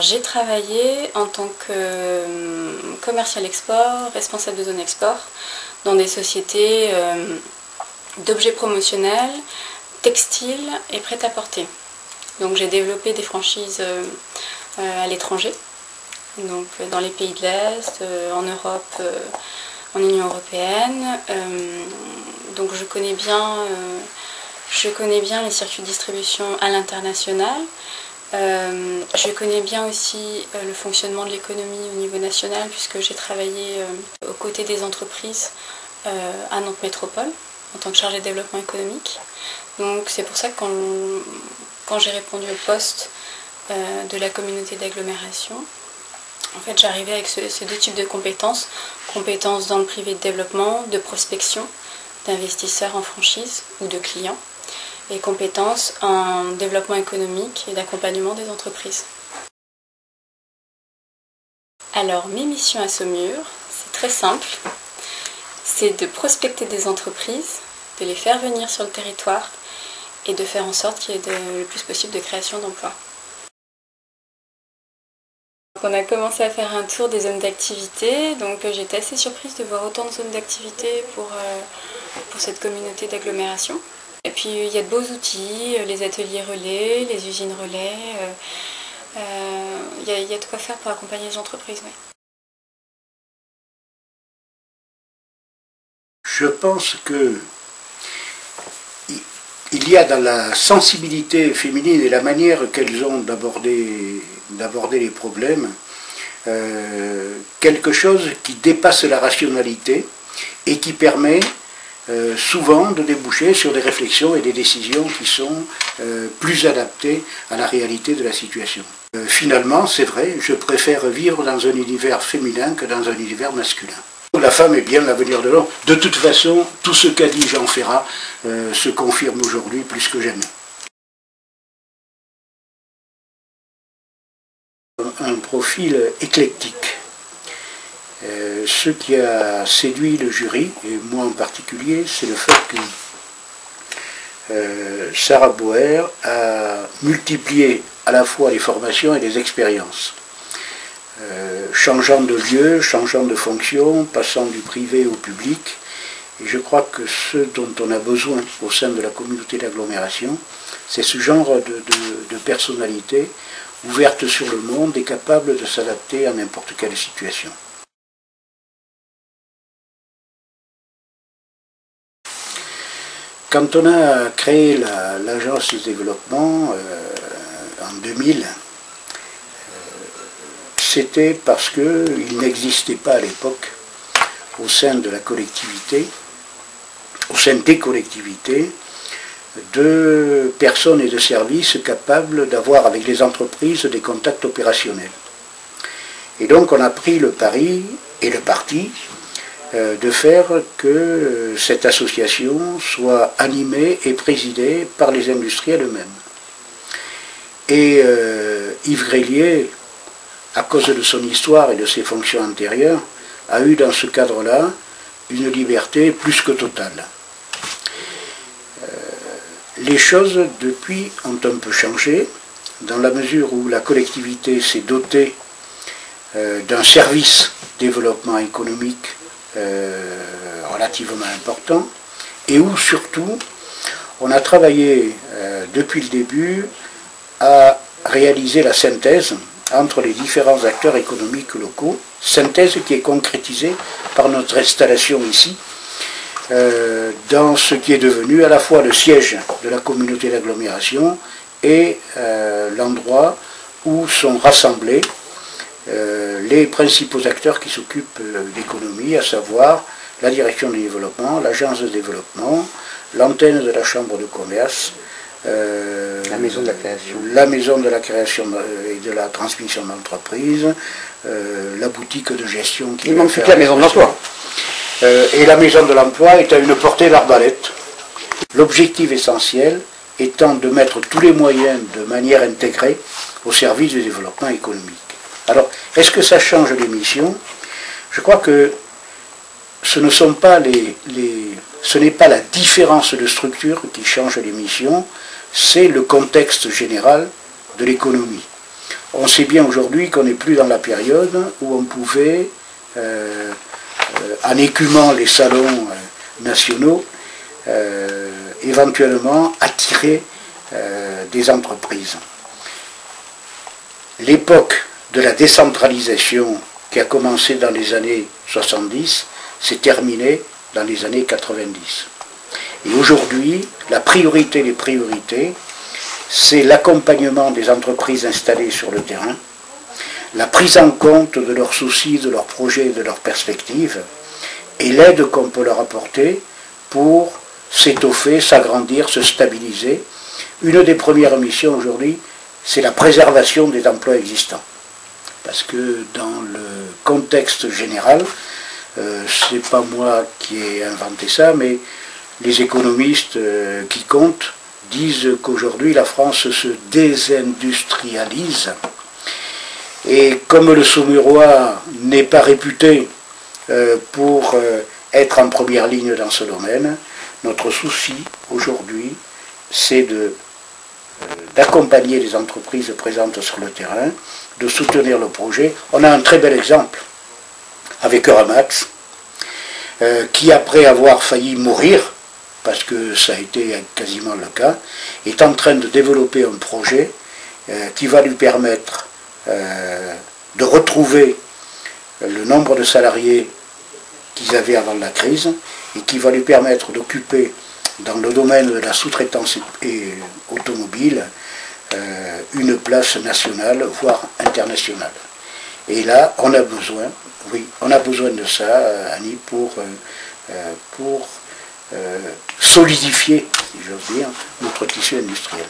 J'ai travaillé en tant que commercial export, responsable de zone export, dans des sociétés d'objets promotionnels, textiles et prêt-à-porter. Donc j'ai développé des franchises à l'étranger, donc dans les pays de l'Est, en Europe, en Union européenne. Donc je connais bien les circuits de distribution à l'international. Je connais bien aussi le fonctionnement de l'économie au niveau national puisque j'ai travaillé aux côtés des entreprises à Nantes Métropole en tant que chargée de développement économique. Donc c'est pour ça que quand j'ai répondu au poste de la communauté d'agglomération, en fait j'arrivais avec ces deux types de compétences. Compétences dans le privé de développement, de prospection, d'investisseurs en franchise ou de clients. Et compétences en développement économique et d'accompagnement des entreprises. Alors, mes missions à Saumur, c'est très simple. C'est de prospecter des entreprises, de les faire venir sur le territoire et de faire en sorte qu'il y ait le plus possible de création d'emplois. On a commencé à faire un tour des zones d'activité, donc j'étais assez surprise de voir autant de zones d'activité pour cette communauté d'agglomération. Et puis il y a de beaux outils, les ateliers relais, les usines relais, il y a de quoi faire pour accompagner les entreprises. Oui. Je pense que il y a dans la sensibilité féminine et la manière qu'elles ont d'aborder les problèmes quelque chose qui dépasse la rationalité et qui permet souvent de déboucher sur des réflexions et des décisions qui sont plus adaptées à la réalité de la situation. Finalement, c'est vrai, je préfère vivre dans un univers féminin que dans un univers masculin. La femme est bien l'avenir de l'homme. De toute façon, tout ce qu'a dit Jean Ferrat se confirme aujourd'hui plus que jamais. Un profil éclectique. Ce qui a séduit le jury, et moi en particulier, c'est le fait que Sarah Boer a multiplié à la fois les formations et les expériences. Changeant de lieu, changeant de fonction, passant du privé au public. Et je crois que ce dont on a besoin au sein de la communauté d'agglomération, c'est ce genre de personnalité ouverte sur le monde et capable de s'adapter à n'importe quelle situation. Quand on a créé l'agence de développement en 2000, c'était parce qu'il n'existait pas à l'époque, au sein de la collectivité, au sein des collectivités, de personnes et de services capables d'avoir avec les entreprises des contacts opérationnels. Et donc on a pris le pari et le parti de faire que cette association soit animée et présidée par les industriels eux-mêmes. Et Yves Grélier, à cause de son histoire et de ses fonctions antérieures, a eu dans ce cadre-là une liberté plus que totale. Les choses, depuis, ont un peu changé, dans la mesure où la collectivité s'est dotée d'un service développement économique relativement important, et où surtout, on a travaillé depuis le début à réaliser la synthèse entre les différents acteurs économiques locaux, synthèse qui est concrétisée par notre installation ici, dans ce qui est devenu à la fois le siège de la communauté d'agglomération et l'endroit où sont rassemblés les principaux acteurs qui s'occupent d'économie, à savoir la direction du développement, l'agence de développement, l'antenne de la chambre de commerce, la maison de la création. La maison de la création et de la transmission d'entreprise, la boutique de gestion qui... Il manque plus que la maison de l'emploi. Et la maison de l'emploi est à une portée d'arbalète. L'objectif essentiel étant de mettre tous les moyens de manière intégrée au service du développement économique. Alors, est-ce que ça change les missions? Je crois que ce ne sont pas ce n'est pas la différence de structure qui change les missions, c'est le contexte général de l'économie. on sait bien aujourd'hui qu'on n'est plus dans la période où on pouvait, en écumant les salons nationaux, éventuellement attirer des entreprises. L'époque de la décentralisation qui a commencé dans les années 70 s'est terminée dans les années 90. Et aujourd'hui, la priorité des priorités, c'est l'accompagnement des entreprises installées sur le terrain, la prise en compte de leurs soucis, de leurs projets, de leurs perspectives, et l'aide qu'on peut leur apporter pour s'étoffer, s'agrandir, se stabiliser. Une des premières missions aujourd'hui, c'est la préservation des emplois existants. Parce que dans le contexte général, c'est pas moi qui ai inventé ça, mais les économistes qui comptent disent qu'aujourd'hui la France se désindustrialise. Et comme le Saumurois n'est pas réputé pour être en première ligne dans ce domaine, notre souci aujourd'hui, c'est d'accompagner les entreprises présentes sur le terrain, de soutenir le projet. On a un très bel exemple avec Euramax, qui après avoir failli mourir, parce que ça a été quasiment le cas, est en train de développer un projet qui va lui permettre de retrouver le nombre de salariés qu'ils avaient avant la crise et qui va lui permettre d'occuper dans le domaine de la sous-traitance automobile une place nationale, voire internationale. Et là, on a besoin, oui, on a besoin de ça, Annie, pour solidifier, si j'ose dire, notre tissu industriel.